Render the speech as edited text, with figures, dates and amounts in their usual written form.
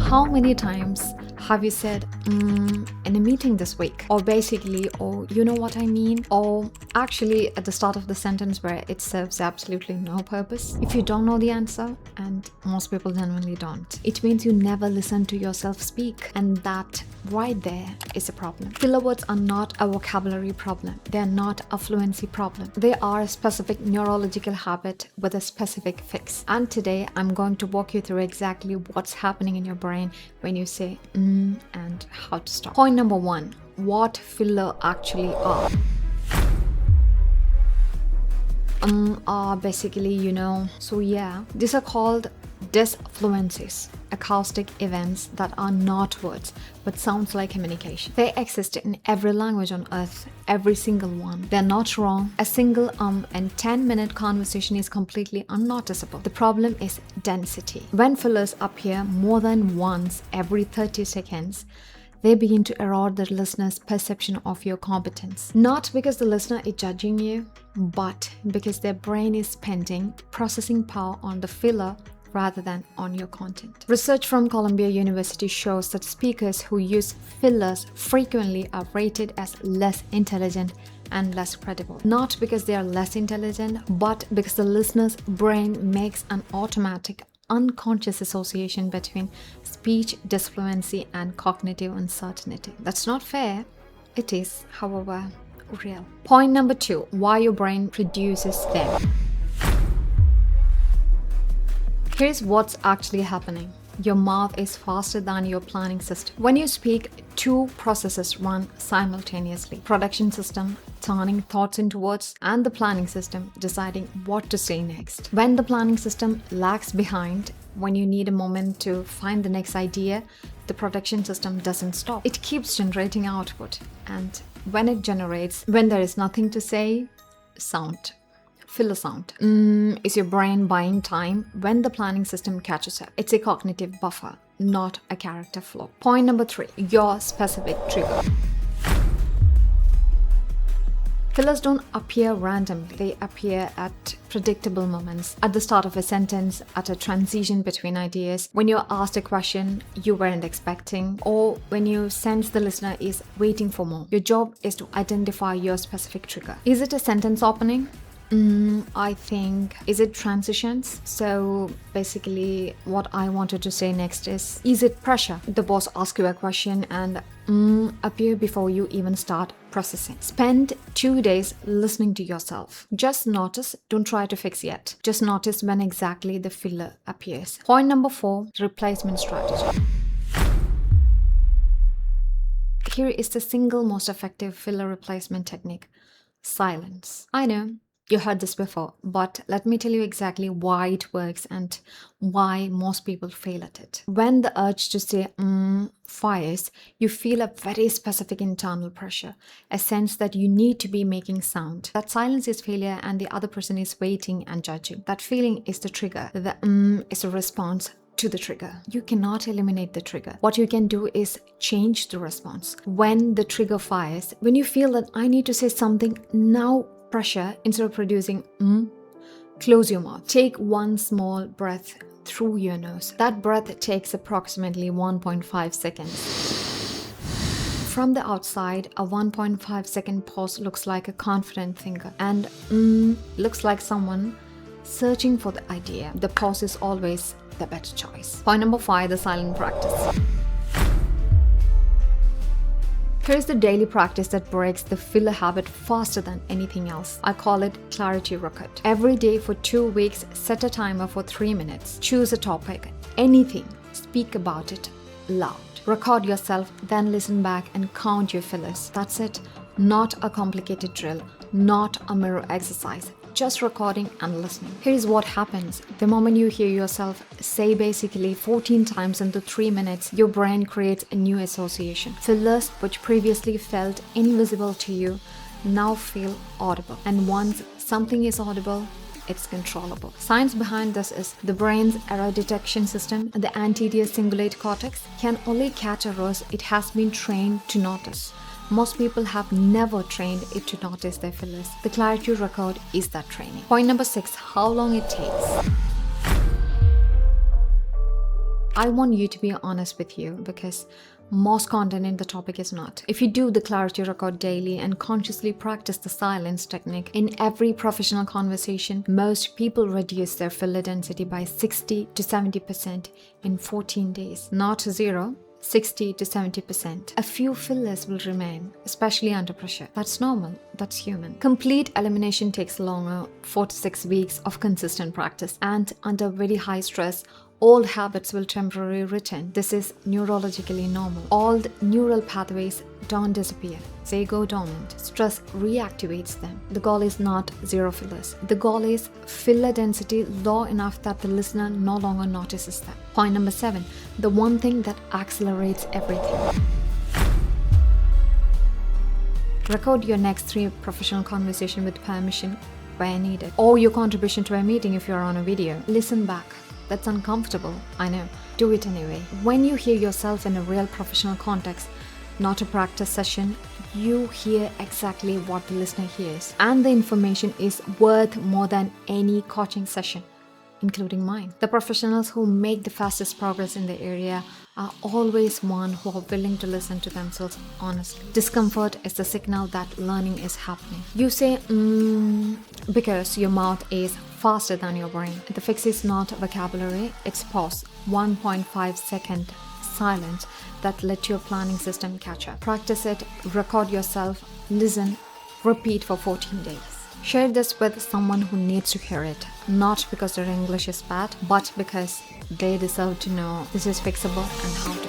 How many times have you said, in a meeting this week? Or basically, or you know what I mean? Or actually at the start of the sentence where it serves absolutely no purpose? If you don't know the answer, and most people genuinely don't, it means you never listen to yourself speak. And that right there is a problem. Filler words are not a vocabulary problem. They are not a fluency problem. They are a specific neurological habit with a specific fix. And today I'm going to walk you through exactly what's happening in your brain when you say and how to stop. Point number 1, what filler actually are. Basically, these are called disfluencies, acoustic events that are not words but sounds like communication. They exist in every language on earth, every single one. They're not wrong. A single and 10-minute conversation is completely unnoticeable. The problem is density. When fillers appear more than once every 30 seconds, they begin to erode the listener's perception of your competence. Not because the listener is judging you, but because their brain is spending processing power on the filler rather than on your content. Research from Columbia University shows that speakers who use fillers frequently are rated as less intelligent and less credible. Not because they are less intelligent, but because the listener's brain makes an automatic unconscious association between speech disfluency and cognitive uncertainty. That's not fair. It is, however, real. Point number 2, why your brain produces them. Here's what's actually happening. Your mouth is faster than your planning system. When you speak, 2 processes run simultaneously. Production system turning thoughts into words, and the planning system deciding what to say next. When the planning system lags behind, when you need a moment to find the next idea, the production system doesn't stop. It keeps generating output. And when it generates, when there is nothing to say, sound. Filler sound. Is your brain buying time when the planning system catches up? It's a cognitive buffer, not a character flaw. Point number 3, your specific trigger. Fillers don't appear randomly. They appear at predictable moments. At the start of a sentence, at a transition between ideas, when you're asked a question you weren't expecting, or when you sense the listener is waiting for more. Your job is to identify your specific trigger. Is it a sentence opening? I think, is it transitions? So basically what I wanted to say next is it pressure? The boss asks you a question and appear before you even start processing. Spend 2 days listening to yourself. Just notice, don't try to fix yet. Just notice when exactly the filler appears. Point number 4, replacement strategy. Here is the single most effective filler replacement technique: silence. I know you heard this before, but let me tell you exactly why it works and why most people fail at it. When the urge to say fires, you feel a very specific internal pressure, a sense that you need to be making sound. That silence is failure and the other person is waiting and judging. That feeling is the trigger. The is a response to the trigger. You cannot eliminate the trigger. What you can do is change the response. When the trigger fires, when you feel that I need to say something now, pressure, instead of producing close your mouth. Take one small breath through your nose. That breath takes approximately 1.5 seconds. From the outside, a 1.5 second pause looks like a confident thinker, and looks like someone searching for the idea. The pause is always the better choice. Point number 5, the silent practice. Here's the daily practice that breaks the filler habit faster than anything else. I call it clarity record. Every day for 2 weeks, set a timer for 3 minutes. Choose a topic, anything. Speak about it loud. Record yourself, then listen back and count your fillers. That's it. Not a complicated drill, not a mirror exercise. Just recording and listening. Here's what happens. The moment you hear yourself say basically 14 times in the 3 minutes, your brain creates a new association. Fillers, which previously felt invisible to you, now feel audible. And once something is audible, it's controllable. Science behind this is the brain's error detection system, the anterior cingulate cortex, can only catch errors it has been trained to notice. Most people have never trained it to notice their fillers. The clarity record is that training. Point number 6, how long it takes. I want you to be honest with you because most content in the topic is not. If you do the clarity record daily and consciously practice the silence technique in every professional conversation, most people reduce their filler density by 60 to 70% in 14 days. Not zero, 60 to 70%. A few fillers will remain, especially under pressure. That's normal, that's human. Complete elimination takes longer, 4 to 6 weeks of consistent practice, and under very high stress, old habits will temporarily return. This is neurologically normal. Old neural pathways don't disappear, they go dormant. Stress reactivates them. The goal is not zero fillers. The goal is filler density low enough that the listener no longer notices them. Point number 7, the one thing that accelerates everything. Record your next 3 professional conversations with permission where needed, or your contribution to a meeting if you're on a video. Listen back. That's uncomfortable, I know. Do it anyway. When you hear yourself in a real professional context, not a practice session, you hear exactly what the listener hears. And the information is worth more than any coaching session, including mine. The professionals who make the fastest progress in the area are always one who are willing to listen to themselves honestly. Discomfort is the signal that learning is happening. You say, because your mouth is faster than your brain. The fix is not vocabulary, it's pause. 1.5 second silence that let your planning system catch up. Practice it, record yourself, listen, repeat for 14 days. Share this with someone who needs to hear it, not because their English is bad, but because they deserve to know this is fixable and how to